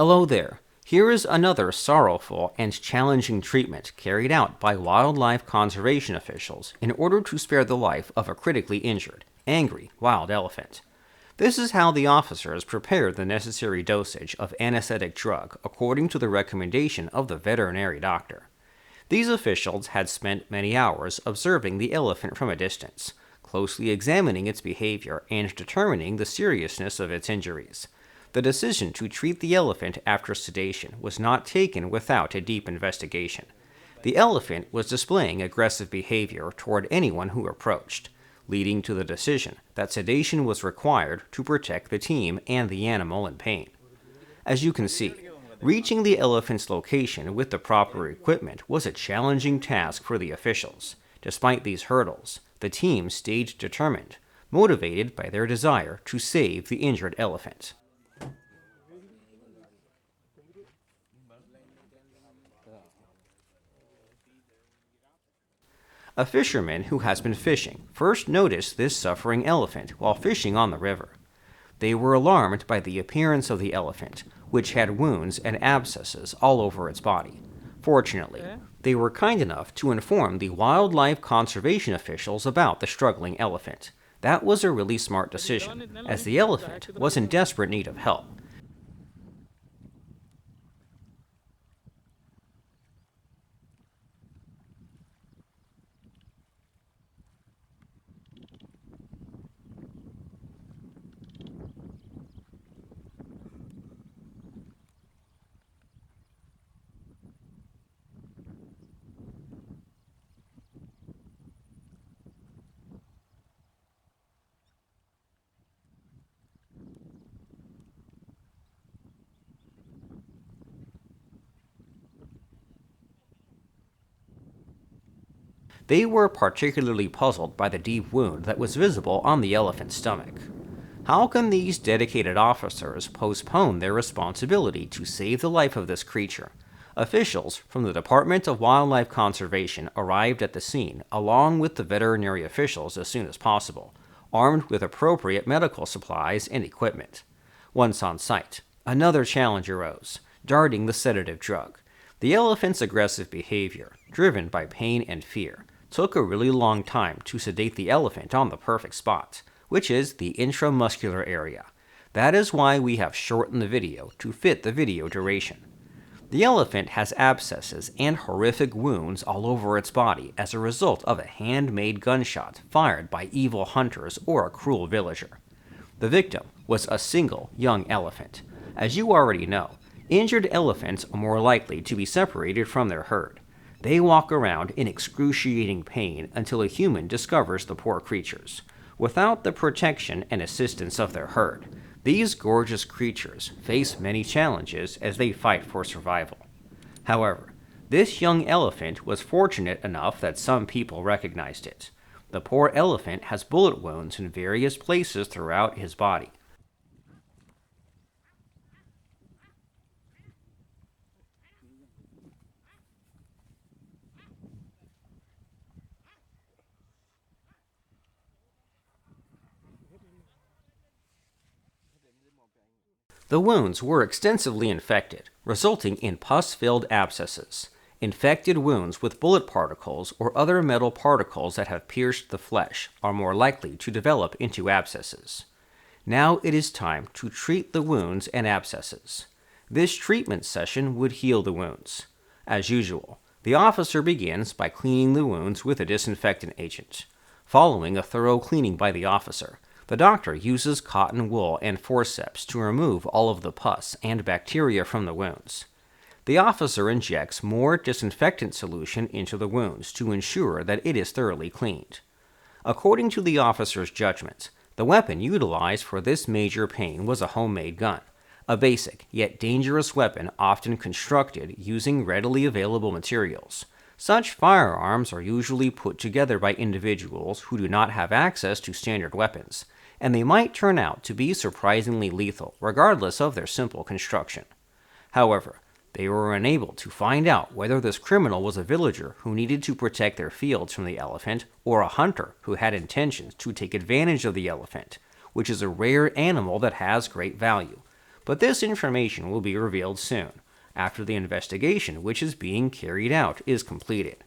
Hello there. Here is another sorrowful and challenging treatment carried out by wildlife conservation officials in order to spare the life of a critically injured, angry wild elephant. This is how the officers prepared the necessary dosage of anesthetic drug according to the recommendation of the veterinary doctor. These officials had spent many hours observing the elephant from a distance, closely examining its behavior and determining the seriousness of its injuries. The decision to treat the elephant after sedation was not taken without a deep investigation. The elephant was displaying aggressive behavior toward anyone who approached, leading to the decision that sedation was required to protect the team and the animal in pain. As you can see, reaching the elephant's location with the proper equipment was a challenging task for the officials. Despite these hurdles, the team stayed determined, motivated by their desire to save the injured elephant. A fisherman who has been fishing first noticed this suffering elephant while fishing on the river. They were alarmed by the appearance of the elephant, which had wounds and abscesses all over its body. Fortunately, they were kind enough to inform the wildlife conservation officials about the struggling elephant. That was a really smart decision, as the elephant was in desperate need of help. They were particularly puzzled by the deep wound that was visible on the elephant's stomach. How can these dedicated officers postpone their responsibility to save the life of this creature? Officials from the Department of Wildlife Conservation arrived at the scene along with the veterinary officials as soon as possible, armed with appropriate medical supplies and equipment. Once on site, another challenge arose, darting the sedative drug. The elephant's aggressive behavior, driven by pain and fear, took a really long time to sedate the elephant on the perfect spot, which is the intramuscular area. That is why we have shortened the video to fit the video duration. The elephant has abscesses and horrific wounds all over its body as a result of a handmade gunshot fired by evil hunters or a cruel villager. The victim was a single young elephant. As you already know, injured elephants are more likely to be separated from their herd. They walk around in excruciating pain until a human discovers the poor creatures. Without the protection and assistance of their herd, these gorgeous creatures face many challenges as they fight for survival. However, this young elephant was fortunate enough that some people recognized it. The poor elephant has bullet wounds in various places throughout his body. The wounds were extensively infected, resulting in pus-filled abscesses. Infected wounds with bullet particles or other metal particles that have pierced the flesh are more likely to develop into abscesses. Now it is time to treat the wounds and abscesses. This treatment session would heal the wounds. As usual, the officer begins by cleaning the wounds with a disinfectant agent. Following a thorough cleaning by the officer, the doctor uses cotton wool and forceps to remove all of the pus and bacteria from the wounds. The officer injects more disinfectant solution into the wounds to ensure that it is thoroughly cleaned. According to the officer's judgment, the weapon utilized for this major pain was a homemade gun, a basic yet dangerous weapon often constructed using readily available materials. Such firearms are usually put together by individuals who do not have access to standard weapons, and they might turn out to be surprisingly lethal regardless of their simple construction. However, they were unable to find out whether this criminal was a villager who needed to protect their fields from the elephant or a hunter who had intentions to take advantage of the elephant, which is a rare animal that has great value. But this information will be revealed soon, after the investigation which is being carried out is completed.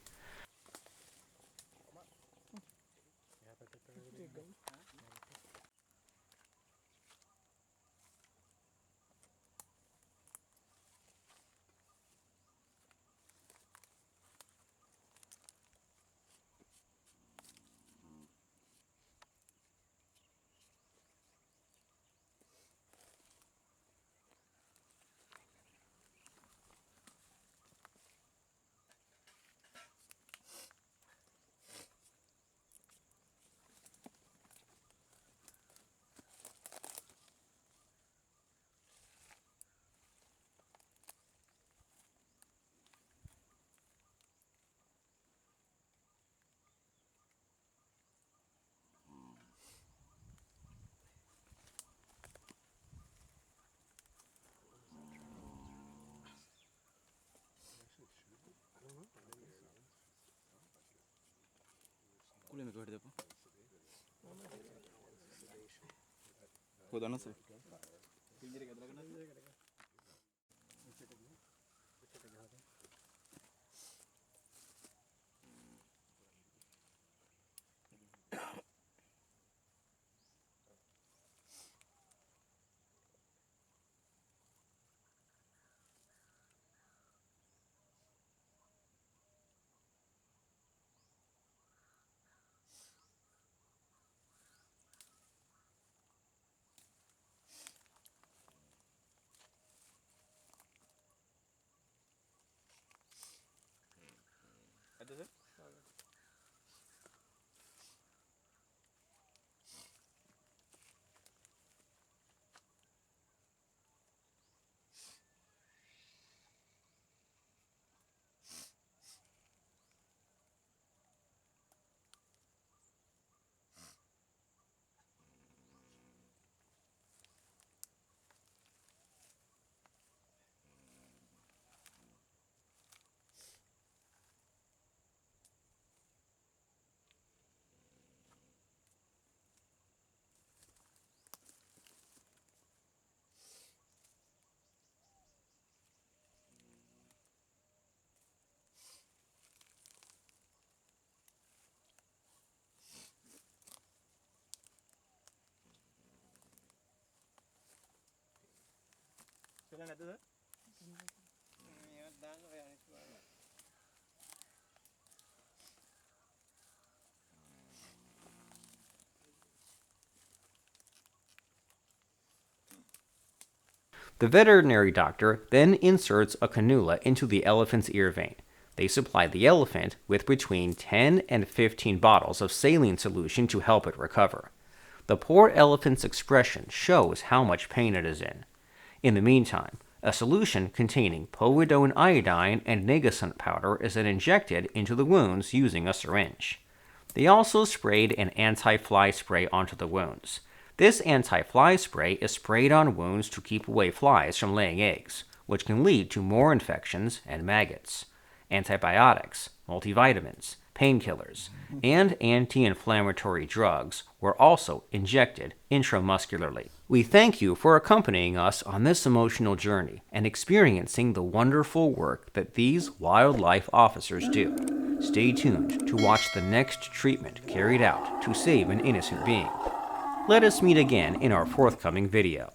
The veterinary doctor then inserts a cannula into the elephant's ear vein. They supply the elephant with between 10 and 15 bottles of saline solution to help it recover. The poor elephant's expression shows how much pain it is in. In the meantime, a solution containing povidone iodine and negacent powder is then injected into the wounds using a syringe. They also sprayed an anti-fly spray onto the wounds. This anti-fly spray is sprayed on wounds to keep away flies from laying eggs, which can lead to more infections and maggots. Antibiotics, multivitamins, painkillers, and anti-inflammatory drugs were also injected intramuscularly. We thank you for accompanying us on this emotional journey and experiencing the wonderful work that these wildlife officers do. Stay tuned to watch the next treatment carried out to save an innocent being. Let us meet again in our forthcoming video.